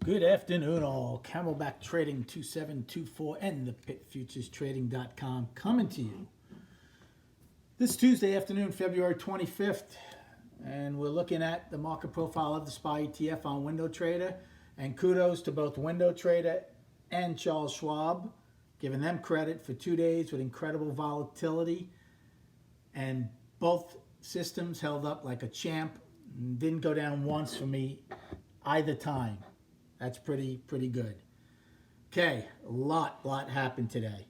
Good afternoon, all. Camelback Trading 2724 and the pitfuturestrading.com coming to you this Tuesday afternoon, February 25th. And we're looking at the market profile of the SPY ETF on Window Trader. And kudos to both Window Trader and Charles Schwab, giving them credit for 2 days with incredible volatility. And both systems held up like a champ. Didn't go down once for me either time. That's pretty good. Okay, a lot happened today.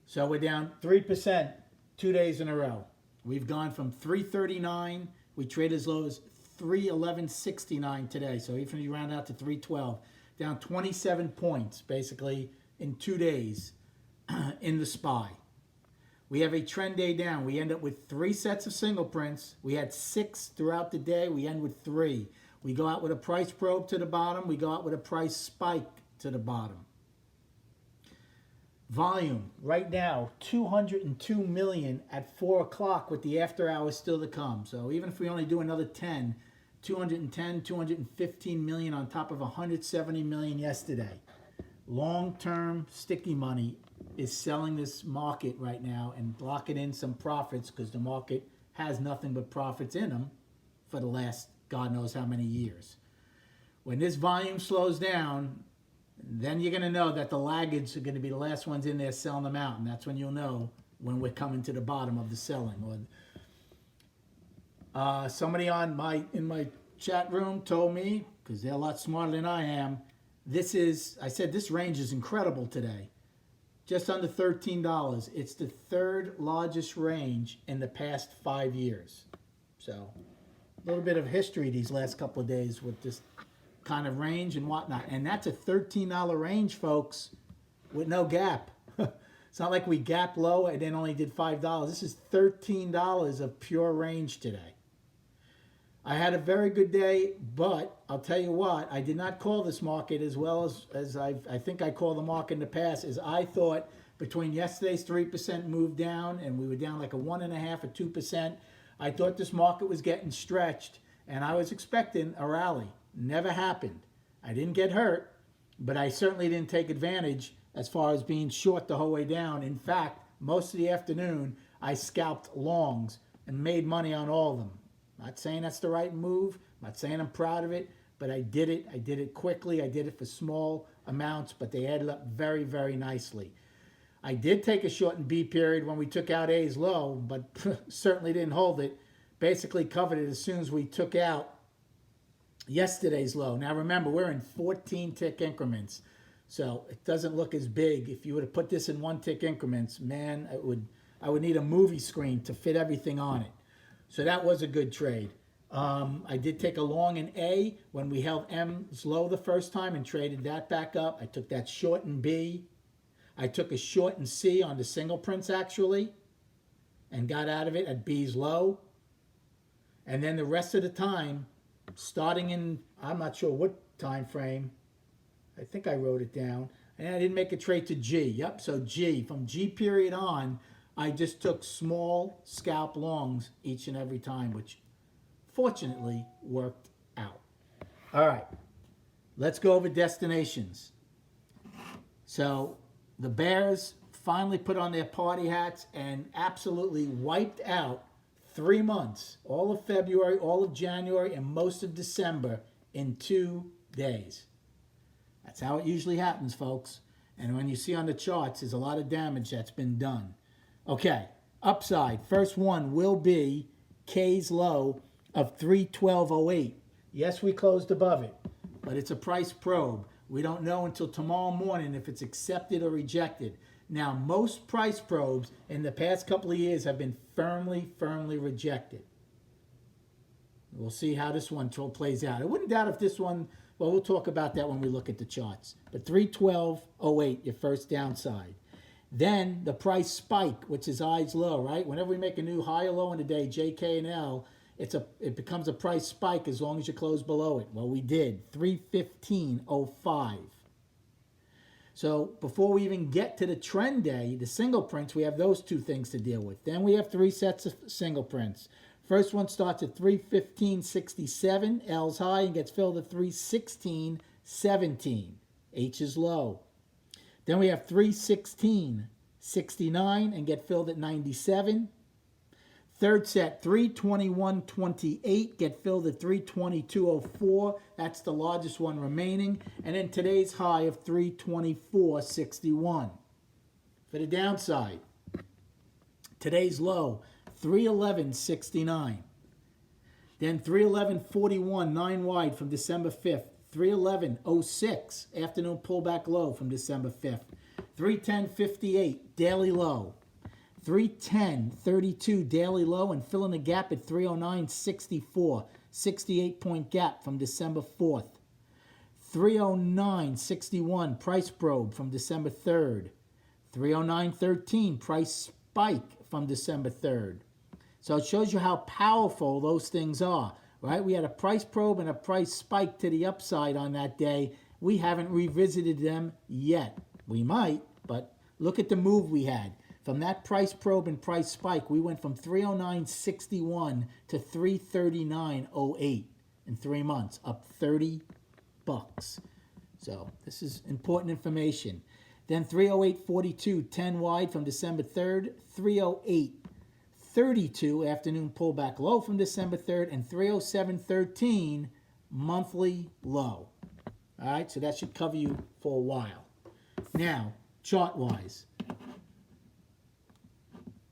So we're down 3% 2 days in a row. We've gone from 339, we trade as low as 311.69 today. So even if you round out to 312, down 27 points basically in 2 days in the SPY. We have a trend day down. We end up with 3 sets of single prints. We had 6 throughout the day. We end with 3. We go out with a price probe to the bottom. We go out with a price spike to the bottom. Volume, right now, 202 million at 4 o'clock with the after hours still to come. So even if we only do another 10, 210, 215 million on top of 170 million yesterday. Long-term sticky money is selling this market right now and blocking in some profits because the market has nothing but profits in them for the last God knows how many years. When this volume slows down, then you're going to know that the laggards are going to be the last ones in there selling them out, and that's when you'll know when we're coming to the bottom of the selling. Somebody in my chat room told me, because they're a lot smarter than I am, I said this range is incredible today. Just under $13. It's the third largest range in the past 5 years. So a little bit of history these last couple of days with this kind of range and whatnot. And that's a $13 range, folks, with no gap. It's not like we gap low and then only did $5. This is $13 of pure range today. I had a very good day, but I'll tell you what, I did not call this market as well as I think I called the market in the past, as I thought between yesterday's 3% move down and we were down like a 1.5% or 2%, I thought this market was getting stretched and I was expecting a rally. Never happened. I didn't get hurt, but I certainly didn't take advantage as far as being short the whole way down. In fact, most of the afternoon, I scalped longs and made money on all of them. Not saying that's the right move. Not saying I'm proud of it, but I did it. I did it quickly. I did it for small amounts, but they added up very, very nicely. I did take a short in B period when we took out A's low, but certainly didn't hold it. Basically covered it as soon as we took out yesterday's low. Now remember, we're in 14 tick increments, so it doesn't look as big. If you were to put this in 1 tick increments, man, I would need a movie screen to fit everything on it. So that was a good trade. I did take a long in A when we held M's low the first time and traded that back up. I took that short in B. I took a short in C on the single prints actually and got out of it at B's low. And then the rest of the time, starting in, I'm not sure what time frame, I think I wrote it down, and I didn't make a trade to G. Yep, so G, from G period on, I just took small scalp longs each and every time, which fortunately worked out. All right, let's go over destinations. So the Bears finally put on their party hats and absolutely wiped out 3 months, all of February, all of January, and most of December in 2 days. That's how it usually happens, folks. And when you see on the charts, there's a lot of damage that's been done. Okay, upside. First one will be K's low of 312.08. Yes, we closed above it, but it's a price probe. We don't know until tomorrow morning if it's accepted or rejected. Now, most price probes in the past couple of years have been firmly rejected. We'll see how this one plays out. I wouldn't doubt if this one, well, we'll talk about that when we look at the charts. But 312.08, your first downside. Then the price spike, which is eyes low, right? Whenever we make a new high or low in the day, J, K, and L, it becomes a price spike as long as you close below it. Well, we did, 315.05. So before we even get to the trend day, the single prints, we have those 2 things to deal with. Then we have 3 sets of single prints. First one starts at 315.67. L's high and gets filled at 316.17. H is low. Then we have 316.69 and get filled at 97. Third set, 321.28, get filled at 322.04. That's the largest one remaining. And then today's high of 324.61. For the downside, today's low, 311.69. Then 311.41, 9 wide from December 5th. 311.06, afternoon pullback low from December 5th. 310.58, daily low. 310.32 daily low and filling the gap at 309.64, 68-point gap from December 4th. 309.61 price probe from December 3rd. 309.13 price spike from December 3rd. So it shows you how powerful those things are, right? We had a price probe and a price spike to the upside on that day. We haven't revisited them yet. We might, but look at the move we had. From that price probe and price spike, we went from 309.61 to 339.08 in 3 months, up $30. So this is important information. Then 308.42, 10 wide from December 3rd, 308.32 afternoon pullback low from December 3rd, and 307.13 monthly low. All right, so that should cover you for a while. Now, chart-wise.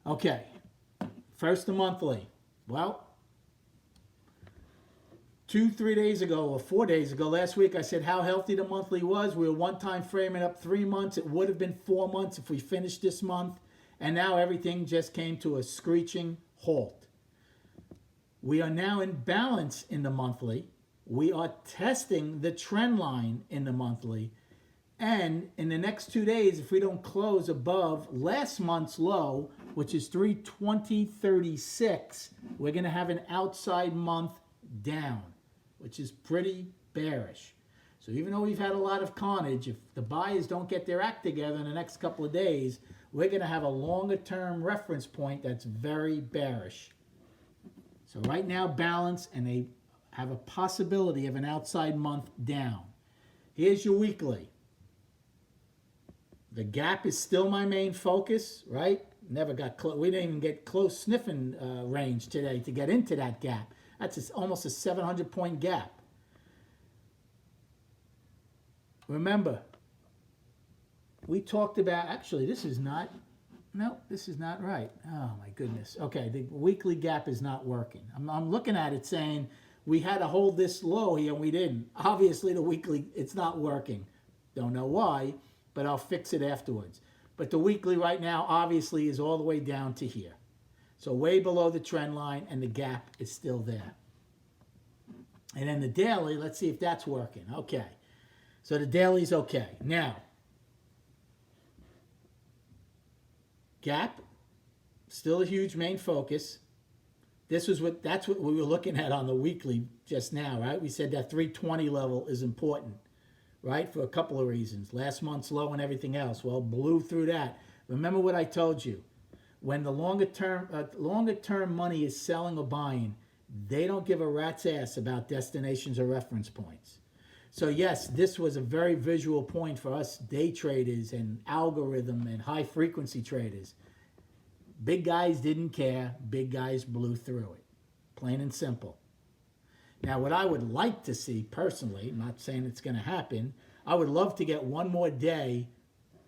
Okay, first the monthly. Well, 3 days ago or 4 days ago, last week, I said how healthy the monthly was. We were one time framing up 3 months. It would have been 4 months if we finished this month. And now everything just came to a screeching halt. We are now in balance in the monthly. We are testing the trend line in the monthly. And in the next 2 days, if we don't close above last month's low, which is 320.36, we're going to have an outside month down, which is pretty bearish. So even though we've had a lot of carnage, if the buyers don't get their act together in the next couple of days, we're going to have a longer-term reference point that's very bearish. So right now, balance, and they have a possibility of an outside month down. Here's your weekly. The gap is still my main focus, right? Never got close. We didn't even get close sniffing range today to get into that gap. That's almost a 700-point gap. Remember, we talked about, actually, this is not right. Oh, my goodness. Okay, the weekly gap is not working. I'm looking at it saying we had to hold this low here and we didn't. Obviously, the weekly, it's not working. Don't know why, but I'll fix it afterwards. But the weekly right now, obviously, is all the way down to here. So way below the trend line, and the gap is still there. And then the daily, let's see if that's working. Okay. So the daily's okay. Now, gap, still a huge main focus. That's what we were looking at on the weekly just now, right? We said that 320 level is important, right? For a couple of reasons. Last month's low and everything else. Well, blew through that. Remember what I told you. When the longer term money is selling or buying, they don't give a rat's ass about destinations or reference points. So yes, this was a very visual point for us day traders and algorithm and high frequency traders. Big guys didn't care. Big guys blew through it. Plain and simple. Now, what I would like to see personally, I'm not saying it's going to happen, I would love to get one more day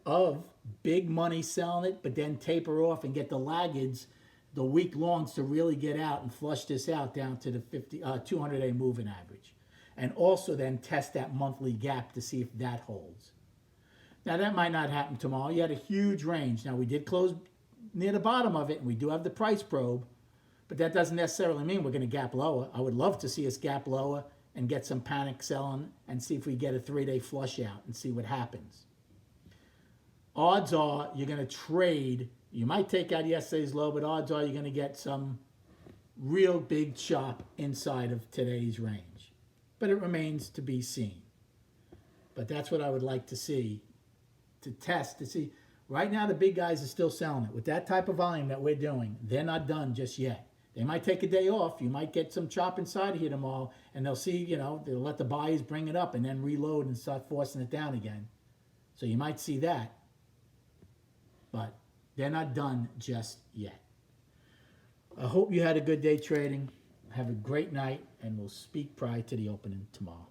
of big money selling it, but then taper off and get the laggards, the week longs, to really get out and flush this out down to the 200-day moving average. And also then test that monthly gap to see if that holds. Now, that might not happen tomorrow. You had a huge range. Now, we did close near the bottom of it, and we do have the price probe, but that doesn't necessarily mean we're going to gap lower. I would love to see us gap lower and get some panic selling and see if we get a 3-day flush out and see what happens. Odds are you're going to trade. You might take out yesterday's low, but odds are you're going to get some real big chop inside of today's range. But it remains to be seen. But that's what I would like to see, to test, to see. Right now, the big guys are still selling it. With that type of volume that we're doing, they're not done just yet. They might take a day off. You might get some chop inside of here tomorrow, and they'll see, they'll let the buyers bring it up and then reload and start forcing it down again. So you might see that. But they're not done just yet. I hope you had a good day trading. Have a great night, and we'll speak prior to the opening tomorrow.